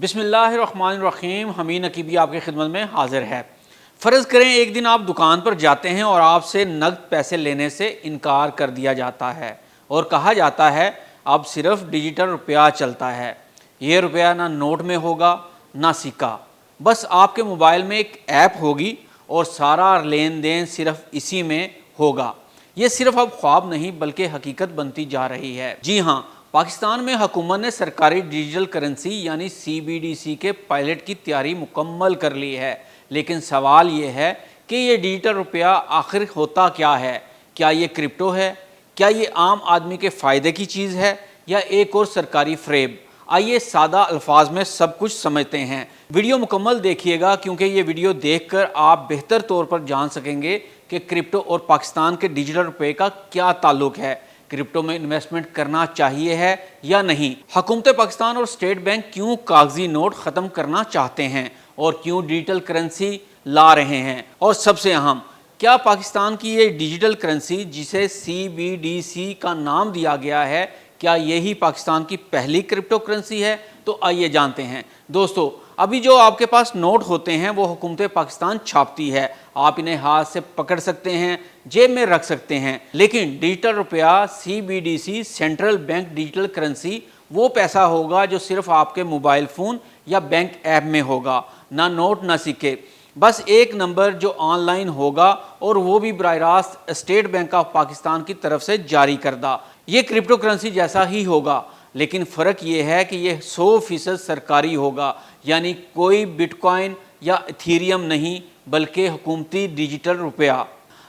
بسم اللہ الرحمن الرحیم۔ حمید نقیبی آپ کی خدمت میں حاضر ہے۔ فرض کریں ایک دن آپ دکان پر جاتے ہیں اور آپ سے نقد پیسے لینے سے انکار کر دیا جاتا ہے اور کہا جاتا ہے اب صرف ڈیجیٹل روپیہ چلتا ہے۔ یہ روپیہ نہ نوٹ میں ہوگا نہ سکہ، بس آپ کے موبائل میں ایک ایپ ہوگی اور سارا لین دین صرف اسی میں ہوگا۔ یہ صرف اب خواب نہیں بلکہ حقیقت بنتی جا رہی ہے۔ جی ہاں، پاکستان میں حکومت نے سرکاری ڈیجیٹل کرنسی یعنی CBDC کے پائلٹ کی تیاری مکمل کر لی ہے، لیکن سوال یہ ہے کہ یہ ڈیجیٹل روپیہ آخر ہوتا کیا ہے؟ کیا یہ کرپٹو ہے؟ کیا یہ عام آدمی کے فائدے کی چیز ہے یا ایک اور سرکاری فریب؟ آئیے سادہ الفاظ میں سب کچھ سمجھتے ہیں۔ ویڈیو مکمل دیکھیے گا کیونکہ یہ ویڈیو دیکھ کر آپ بہتر طور پر جان سکیں گے کہ کرپٹو اور پاکستان کے ڈیجیٹل روپے کا کیا تعلق ہے، کرپٹو میں انویسٹمنٹ کرنا چاہیے ہے یا نہیں، حکومت پاکستان اور اسٹیٹ بینک کیوں کاغذی نوٹ ختم کرنا چاہتے ہیں اور کیوں ڈیجیٹل کرنسی لا رہے ہیں، اور سب سے اہم کیا پاکستان کی یہ ڈیجیٹل کرنسی جسے CBDC کا نام دیا گیا ہے، کیا یہی پاکستان کی پہلی کرپٹو کرنسی ہے؟ تو آئیے جانتے ہیں۔ دوستو، ابھی جو آپ کے پاس نوٹ ہوتے ہیں وہ حکومت پاکستان چھاپتی ہے، آپ انہیں ہاتھ سے پکڑ سکتے ہیں، جیب میں رکھ سکتے ہیں، لیکن ڈیجیٹل روپیہ CBDC central bank digital currency وہ پیسہ ہوگا جو صرف آپ کے موبائل فون یا بینک ایپ میں ہوگا، نہ نوٹ نہ سکے، بس ایک نمبر جو آن لائن ہوگا اور وہ بھی براہ راست اسٹیٹ بینک آف پاکستان کی طرف سے جاری کردہ۔ یہ کرپٹو کرنسی جیسا ہی ہوگا، لیکن فرق یہ ہے کہ یہ 100% سرکاری ہوگا، یعنی کوئی بٹ کوائن یا ایتھیریم نہیں بلکہ حکومتی ڈیجیٹل روپیہ۔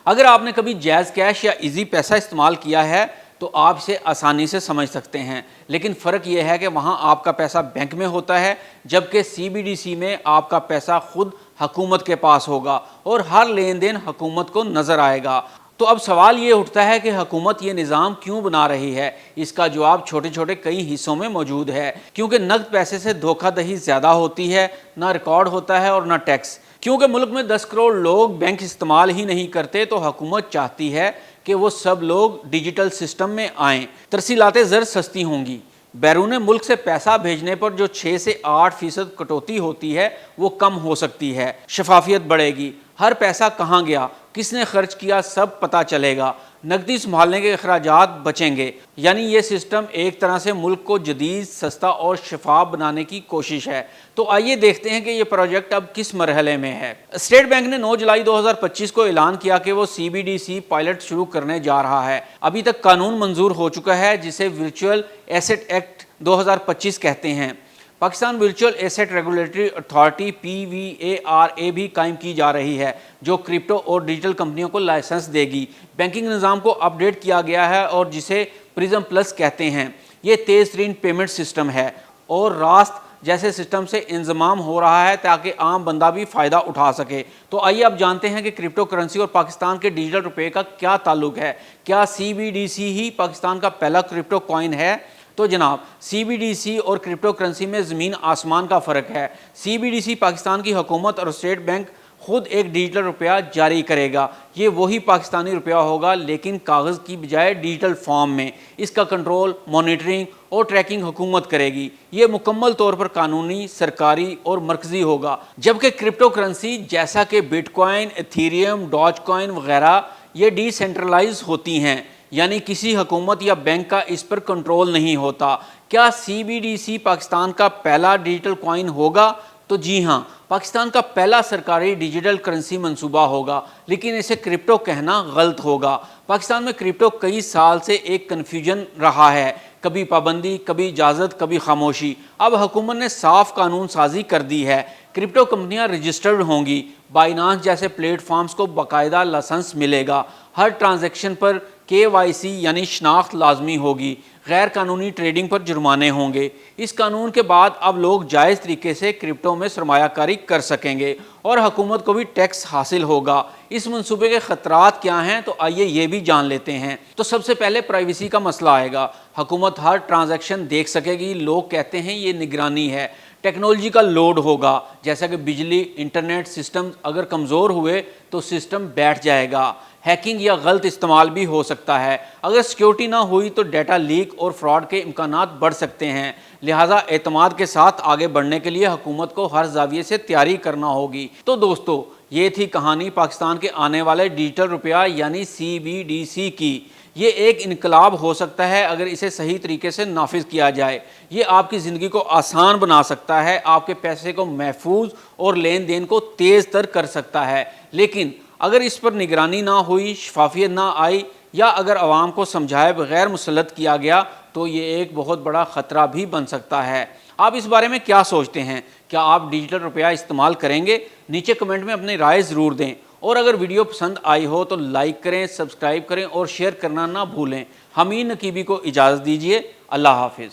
اگر آپ نے کبھی جیز کیش یا ایزی پیسہ استعمال کیا ہے تو آپ اسے آسانی سے سمجھ سکتے ہیں، لیکن فرق یہ ہے کہ وہاں آپ کا پیسہ بینک میں ہوتا ہے جبکہ CBDC میں آپ کا پیسہ خود حکومت کے پاس ہوگا اور ہر لین دین حکومت کو نظر آئے گا۔ تو اب سوال یہ اٹھتا ہے کہ حکومت یہ نظام کیوں بنا رہی ہے؟ اس کا جواب چھوٹے چھوٹے کئی حصوں میں موجود ہے۔ کیونکہ نقد پیسے سے دھوکہ دہی زیادہ ہوتی ہے، نہ ریکارڈ ہوتا ہے اور نہ ٹیکس۔ کیونکہ ملک میں 10 کروڑ لوگ بینک استعمال ہی نہیں کرتے تو حکومت چاہتی ہے کہ وہ سب لوگ ڈیجیٹل سسٹم میں آئیں، ترسیلات زر سستی ہوں گی، بیرون ملک سے پیسہ بھیجنے پر جو 6 سے 8% کٹوتی ہوتی ہے وہ کم ہو سکتی ہے، شفافیت بڑھے گی، ہر پیسہ کہاں گیا، کس نے خرچ کیا سب پتہ چلے گا، نقدی سنبھالنے کے اخراجات بچیں گے۔ یعنی یہ سسٹم ایک طرح سے ملک کو جدید، سستا اور شفاف بنانے کی کوشش ہے۔ تو آئیے دیکھتے ہیں کہ یہ پروجیکٹ اب کس مرحلے میں ہے۔ اسٹیٹ بینک نے 9 جولائی 2025 کو اعلان کیا کہ وہ CBDC پائلٹ شروع کرنے جا رہا ہے۔ ابھی تک قانون منظور ہو چکا ہے جسے ورچوئل ایسٹ ایکٹ 2025 کہتے ہیں۔ Pakistan virtual asset regulatory authority PVARA بھی قائم کی جا رہی ہے جو کرپٹو اور ڈیجیٹل کمپنیوں کو لائسنس دے گی۔ بینکنگ نظام کو اپ ڈیٹ کیا گیا ہے اور جسے پرزم پلس کہتے ہیں۔ یہ تیز ترین پیمنٹ سسٹم ہے اور راست جیسے سسٹم سے انضمام ہو رہا ہے تاکہ عام بندہ بھی فائدہ اٹھا سکے۔ تو آئیے اب جانتے ہیں کہ کرپٹو کرنسی اور پاکستان کے ڈیجیٹل روپے کا کیا تعلق ہے۔ کیا CBDC ہی پاکستان کا پہلا کرپٹو کوائن ہے؟ تو جناب، CBDC اور کرپٹو کرنسی میں زمین آسمان کا فرق ہے۔ CBDC پاکستان کی حکومت اور اسٹیٹ بینک خود ایک ڈیجیٹل روپیہ جاری کرے گا۔ یہ وہی پاکستانی روپیہ ہوگا لیکن کاغذ کی بجائے ڈیجیٹل فارم میں۔ اس کا کنٹرول، مانیٹرنگ اور ٹریکنگ حکومت کرے گی۔ یہ مکمل طور پر قانونی، سرکاری اور مرکزی ہوگا، جبکہ کرپٹو کرنسی جیسا کہ but coin, Ethereum, dodge coin وغیرہ یہ ڈی سینٹرلائز ہوتی ہیں، یعنی کسی حکومت یا بینک کا اس پر کنٹرول نہیں ہوتا۔ کیا CBDC پاکستان کا پہلا ڈیجیٹل کوائن ہوگا؟ تو جی ہاں، پاکستان کا پہلا سرکاری ڈیجیٹل کرنسی منصوبہ ہوگا، لیکن اسے کرپٹو کہنا غلط ہوگا۔ پاکستان میں کرپٹو کئی سال سے ایک کنفیوژن رہا ہے، کبھی پابندی، کبھی اجازت، کبھی خاموشی۔ اب حکومت نے صاف قانون سازی کر دی ہے۔ کرپٹو کمپنیاں رجسٹرڈ ہوں گی، بائنانس جیسے پلیٹ فارمز کو باقاعدہ لائسنس ملے گا، ہر ٹرانزیکشن پر KYC یعنی شناخت لازمی ہوگی، غیر قانونی ٹریڈنگ پر جرمانے ہوں گے۔ اس قانون کے بعد اب لوگ جائز طریقے سے کرپٹو میں سرمایہ کاری کر سکیں گے اور حکومت کو بھی ٹیکس حاصل ہوگا۔ اس منصوبے کے خطرات کیا ہیں؟ تو آئیے یہ بھی جان لیتے ہیں۔ تو سب سے پہلے پرائیویسی کا مسئلہ آئے گا۔ حکومت ہر ٹرانزیکشن دیکھ سکے گی، لوگ کہتے ہیں یہ نگرانی ہے۔ ٹیکنالوجی کا لوڈ ہوگا، جیسا کہ بجلی، انٹرنیٹ سسٹم اگر کمزور ہوئے تو سسٹم بیٹھ جائے گا۔ ہیکنگ یا غلط استعمال بھی ہو سکتا ہے۔ اگر سیکیورٹی نہ ہوئی تو ڈیٹا لیک اور فراڈ کے امکانات بڑھ سکتے ہیں۔ لہٰذا اعتماد کے ساتھ آگے بڑھنے کے لیے حکومت کو ہر زاویے سے تیاری کرنا ہوگی۔ تو دوستو، یہ تھی کہانی پاکستان کے آنے والے ڈیجیٹل روپیہ یعنی CBDC کی۔ یہ ایک انقلاب ہو سکتا ہے اگر اسے صحیح طریقے سے نافذ کیا جائے۔ یہ آپ کی زندگی کو آسان بنا سکتا ہے، آپ کے پیسے کو محفوظ اور لین دین کو تیز تر کر سکتا ہے، لیکن اگر اس پر نگرانی نہ ہوئی، شفافیت نہ آئی، یا اگر عوام کو سمجھائے بغیر مسلط کیا گیا تو یہ ایک بہت بڑا خطرہ بھی بن سکتا ہے۔ آپ اس بارے میں کیا سوچتے ہیں؟ کیا آپ ڈیجیٹل روپیہ استعمال کریں گے؟ نیچے کمنٹ میں اپنی رائے ضرور دیں، اور اگر ویڈیو پسند آئی ہو تو لائک کریں، سبسکرائب کریں اور شیئر کرنا نہ بھولیں۔ حمید نقیبی کو اجازت دیجیے۔ اللہ حافظ۔